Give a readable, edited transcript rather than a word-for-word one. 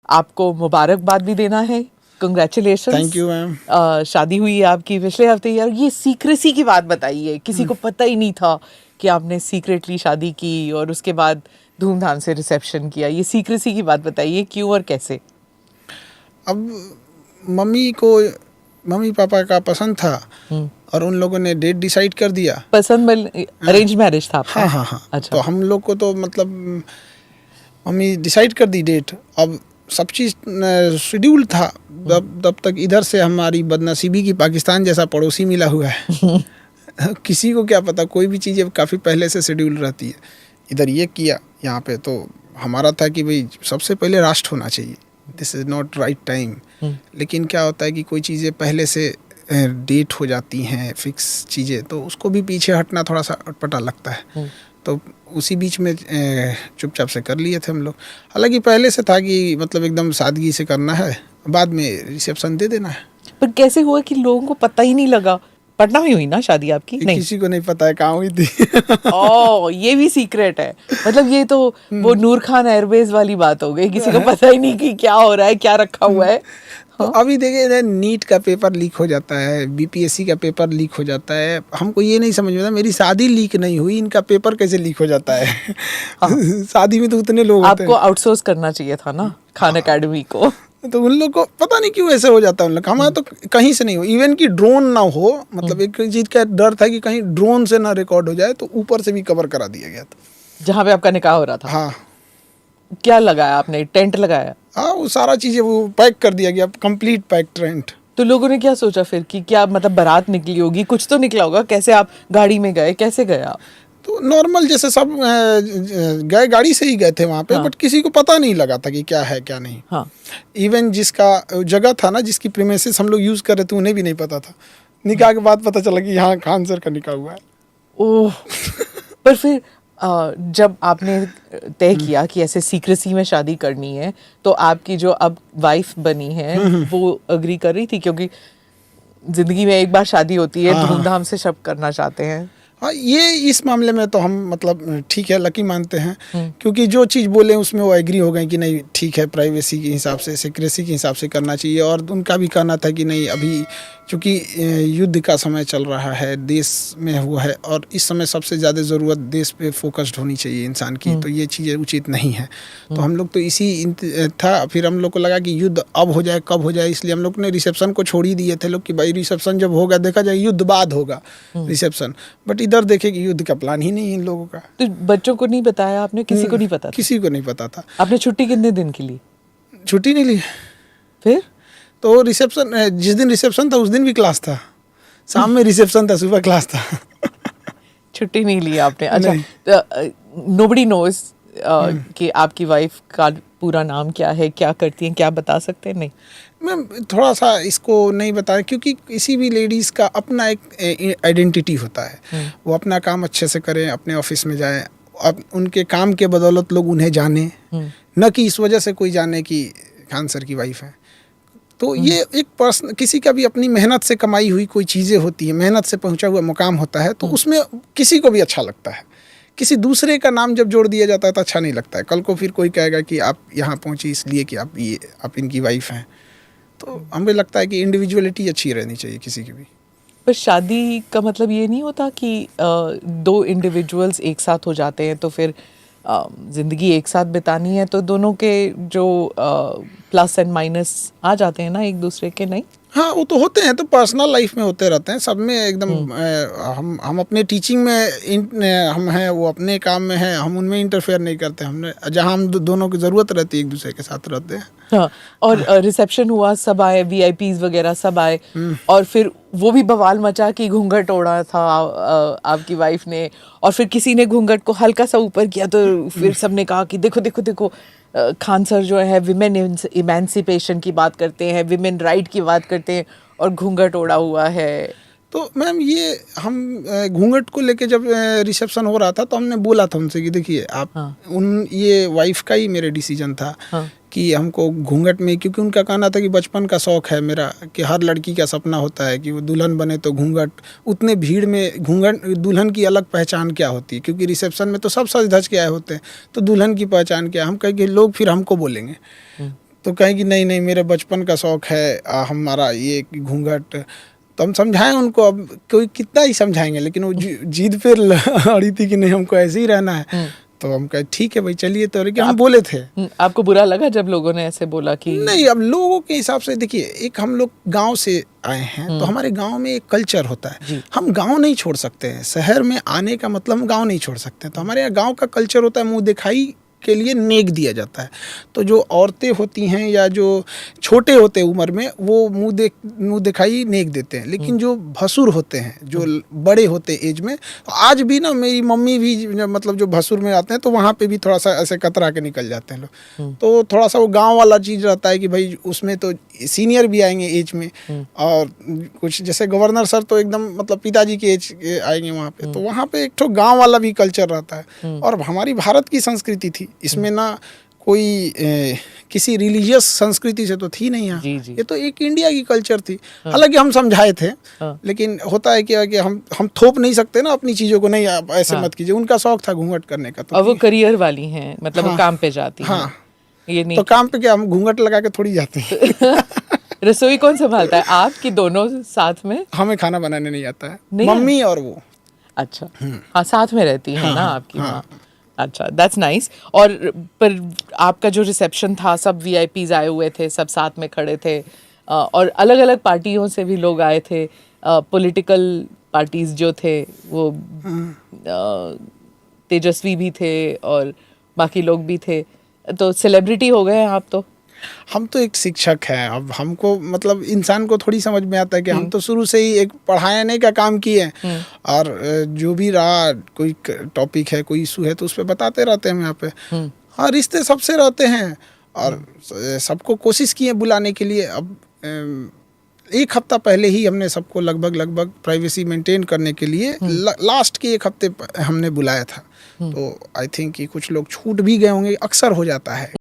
आपको मुबारकबाद भी देना है, कंग्रेचुलेशंस। Thank you ma'am. शादी हुई है आपकी पिछले हफ्ते। यार ये सीक्रेसी की बात बताइए, किसी को पता ही नहीं था कि आपने सीक्रेटली शादी की और उसके बाद धूमधाम से रिसेप्शन किया। ये सीक्रेसी की बात बताइए, क्यों और कैसे? अब मम्मी पापा का पसंद था और उन लोगों ने डेट डिसाइड कर दिया। पसंद अरेंज मैरिज था आपका? हाँ। अच्छा। तो हम लोग को तो मतलब मम्मी डिसाइड कर दी डेट। अब सब चीज़ शेड्यूल था। तब तक इधर से हमारी बदनसीबी की पाकिस्तान जैसा पड़ोसी मिला हुआ है। किसी को क्या पता, कोई भी चीज़ें काफ़ी पहले से शेड्यूल रहती है। इधर ये किया, यहाँ पे तो हमारा था कि भाई सबसे पहले राष्ट्र होना चाहिए, this is not right time. लेकिन क्या होता है कि कोई चीज़ें पहले से डेट हो जाती हैं, फिक्स चीज़ें, तो उसको भी पीछे हटना थोड़ा सा अटपटा लगता है। तो उसी बीच में चुपचाप से कर लिए थे हम लोग। हालांकि पहले से था कि मतलब एकदम सादगी से करना है, बाद में रिसेप्शन दे देना है। पर कैसे हुआ कि लोगों को पता ही नहीं लगा? पटना में हुई ना शादी आपकी? नहीं, किसी को नहीं पता है कहाँ हुई थी। ओह, ये भी सीक्रेट है। मतलब ये तो वो नूर खान एयरवेज वाली बात हो गई, किसी को पता ही नहीं कि क्या हो रहा है, क्या रखा हुआ है। तो अभी देखिए, नीट का पेपर लीक हो जाता है, बीपीएससी का पेपर लीक हो जाता है। हमको ये नहीं समझ में आता, मेरी शादी लीक नहीं हुई, इनका पेपर कैसे लीक हो जाता है? शादी में तो उतने लोग होते हैं। आपको आउटसोर्स करना चाहिए था ना खान एकेडमी को। तो उन लोग को पता नहीं क्यों ऐसे हो जाता है। उन लोग हमारा तो कहीं से नहीं हो, इवन कि ड्रोन ना हो, मतलब एक चीज़ का डर था कि कहीं ड्रोन से ना रिकॉर्ड हो जाए, तो ऊपर से भी कवर करा दिया गया था जहाँ पे आपका निकाह हो रहा था। हाँ। क्या लगाया आपने? टेंट लगाया? हाँ, वो सारा चीज़ें वो पैक कर दिया गया, कंप्लीट पैक टेंट। तो लोगों ने क्या सोचा फिर कि क्या मतलब बारात निकली होगी, कुछ तो निकला होगा? कैसे आप गाड़ी में गए, कैसे गए आप? तो नॉर्मल जैसे सब गए, गाड़ी से ही गए थे वहाँ पे। बट किसी को पता नहीं लगा था कि क्या है क्या नहीं। हाँ। इवन जिसका जगह था ना, जिसकी प्रीमिसेस हम लोग यूज़ कर रहे थे, उन्हें भी नहीं पता था। निकाह के बाद पता चला कि यहाँ खान सर का निकाह हुआ है। ओह। पर फिर जब आपने तय किया कि ऐसे सीक्रेसी में शादी करनी है, तो आपकी जो अब वाइफ बनी है वो अग्री कर रही थी? क्योंकि जिंदगी में एक बार शादी होती है, धूमधाम से सब करना चाहते हैं। हाँ, ये इस मामले में तो हम मतलब ठीक है, लकी मानते हैं। क्योंकि जो चीज़ बोले उसमें वो एग्री हो गए कि नहीं ठीक है, प्राइवेसी के हिसाब से, सिक्रेसी के हिसाब से करना चाहिए। और उनका भी कहना था कि नहीं, अभी चूँकि युद्ध का समय चल रहा है, देश में हुआ है, और इस समय सबसे ज़्यादा ज़रूरत देश पे फोकस्ड होनी चाहिए इंसान की, तो ये चीज़ें उचित नहीं है। तो हम लोग तो इसी था। फिर हम लोग को लगा कि युद्ध अब हो जाए, कब हो जाए, इसलिए हम लोग ने रिसेप्शन को छोड़ ही दिए थे लोग कि भाई रिसेप्शन जब होगा देखा जाए, युद्ध बाद होगा रिसेप्शन। बट इधर देखे कि युद्ध का प्लान ही नहीं है इन लोगों का। तो बच्चों को नहीं बताया आपने? किसी को नहीं पता था? किसी को नहीं पता था। आपने छुट्टी कितने दिन की ली? छुट्टी नहीं ली। फिर तो रिसेप्शन, जिस दिन रिसेप्शन था उस दिन भी क्लास था, शाम में रिसेप्शन था, सुबह क्लास था। छुट्टी नहीं ली आपने? अच्छा, नोबडी नोज कि आपकी वाइफ का पूरा नाम क्या है, क्या करती हैं, क्या बता सकते हैं? नहीं मैम, थोड़ा सा इसको नहीं बताया, क्योंकि किसी भी लेडीज़ का अपना एक आइडेंटिटी होता है। वो अपना काम अच्छे से करें, अपने ऑफिस में जाएं, अब उनके काम के बदौलत लोग उन्हें जाने, न कि इस वजह से कोई जाने कि खान सर की वाइफ है। तो ये एक पर्सन, किसी का भी अपनी मेहनत से कमाई हुई कोई चीज़ें होती है, मेहनत से पहुंचा हुआ मुकाम होता है, तो उसमें किसी को भी अच्छा लगता है। किसी दूसरे का नाम जब जोड़ दिया जाता है तो अच्छा नहीं लगता है। कल को फिर कोई कहेगा कि आप यहाँ पहुँची इसलिए कि आप इनकी वाइफ हैं। तो हमें लगता है कि इंडिविजुअलिटी अच्छी रहनी चाहिए किसी की भी। पर शादी का मतलब ये नहीं होता कि दो इंडिविजुअल्स एक साथ हो जाते हैं तो फिर ज़िंदगी एक साथ बितानी है, तो दोनों के जो प्लस एंड माइनस आ जाते हैं ना एक दूसरे के? नहीं, हाँ, वो तो होते हैं, तो पर्सनल लाइफ में होते रहते हैं सब में एकदम। हम अपने टीचिंग में हम हैं, वो अपने काम में हैं, हम उनमें इंटरफेयर नहीं करते। हमने जहाँ हम दोनों की ज़रूरत रहती है एक दूसरे के साथ रहते हैं। हाँ। और रिसेप्शन हुआ, सब आए, वीआईपीज वगैरह सब आए, और फिर वो भी बवाल मचा कि घूंघट ओढ़ा था आपकी वाइफ ने, और फिर किसी ने घूंघट को हल्का सा ऊपर किया तो फिर सबने कहा कि देखो देखो देखो, खान सर जो है विमेन इमेंसिपेशन की बात करते हैं, विमेन राइट की बात करते हैं, और घूंघट ओढ़ा हुआ है। तो मैम, ये हम घूंघट को लेके जब रिसेप्शन हो रहा था तो हमने बोला था उनसे कि देखिए आप, ये वाइफ का ही मेरे डिसीजन था कि हमको घूंघट में, क्योंकि उनका कहना था कि बचपन का शौक़ है मेरा कि हर लड़की का सपना होता है कि वो दुल्हन बने तो घूंघट, उतने भीड़ में घूंघट, दुल्हन की अलग पहचान क्या होती है, क्योंकि रिसेप्शन में तो सब सज धज के आए होते हैं, तो दुल्हन की पहचान क्या, हम कहेंगे लोग फिर हमको बोलेंगे। तो कहें कि नहीं नहीं मेरे बचपन का शौक है हमारा ये घूंघट। तो हम समझाएं उनको, अब कोई कितना ही समझाएंगे, लेकिन वो जिद पे अड़ी थी कि नहीं हमको ऐसे ही रहना है। तो हम कहे ठीक है भाई चलिए, तो लेकिन हम बोले थे। आपको बुरा लगा जब लोगों ने ऐसे बोला कि नहीं, अब लोगों के हिसाब से देखिए, एक हम लोग गांव से आए हैं तो हमारे गांव में एक कल्चर होता है, हम गांव नहीं छोड़ सकते हैं। शहर में आने का मतलब हम गांव नहीं छोड़ सकते, तो हमारे यहाँ गांव का कल्चर होता है, मुंह दिखाई के लिए नेक दिया जाता है। तो जो औरतें होती हैं या जो छोटे होते हैं उम्र में, वो मुंह दिखाई नेक देते हैं। लेकिन जो भसुर होते हैं, जो बड़े होते हैं एज में, आज भी ना मेरी मम्मी भी मतलब जो भसुर में आते हैं तो वहाँ पे भी थोड़ा सा ऐसे कतरा के निकल जाते हैं लोग। तो थोड़ा सा वो गांव वाला चीज़ रहता है कि भाई उसमें तो सीनियर भी आएंगे एज में, और कुछ जैसे गवर्नर सर तो एकदम मतलब पिताजी के एज के आएंगे वहाँ पे। तो वहाँ पे एक तो गाँव वाला भी कल्चर रहता है। और हमारी भारत की संस्कृति थी, इसमें ना कोई किसी रिलीजियस संस्कृति से तो थी नहीं यहाँ। ये तो एक इंडिया की कल्चर थी। हालांकि हम समझाए थे, लेकिन होता है क्या कि हम थोप नहीं सकते ना अपनी चीज़ों को, नहीं आप ऐसे मत कीजिए। उनका शौक था घूंघट करने का, तो और वो करियर वाली हैं, मतलब वो काम पे जाती हैं। ये नहीं तो काम पे क्या, हम घूंघट लगा के थोड़ी जाते हैं। रसोई कौन संभालता है, आप कि दोनों साथ में? हमें खाना बनाने नहीं आता है, नहीं मम्मी और वो। अच्छा, हाँ साथ में रहती है ना आपकी माँ। अच्छा, दैट्स नाइस। और पर आपका जो रिसेप्शन था, सब वीआईपीज आए हुए थे, सब साथ में खड़े थे, और अलग अलग पार्टियों से भी लोग आए थे, पॉलिटिकल पार्टीज जो थे वो तेजस्वी भी थे और बाकी लोग भी थे। तो सेलिब्रिटी हो गए आप तो। हम तो एक शिक्षक हैं, अब हमको मतलब इंसान को थोड़ी समझ में आता है कि हम तो शुरू से ही एक पढ़ाने का काम किए हैं, और जो भी रहा कोई टॉपिक है, कोई इशू है, तो उस पर बताते रहते हैं यहाँ पे। हाँ, रिश्ते सबसे रहते हैं और सबको कोशिश किए बुलाने के लिए। अब एक हफ्ता पहले ही हमने सबको लगभग प्राइवेसी मेंटेन करने के लिए लास्ट के एक हफ्ते हमने बुलाया था। तो आई थिंक कि कुछ लोग छूट भी गए होंगे, अक्सर हो जाता है।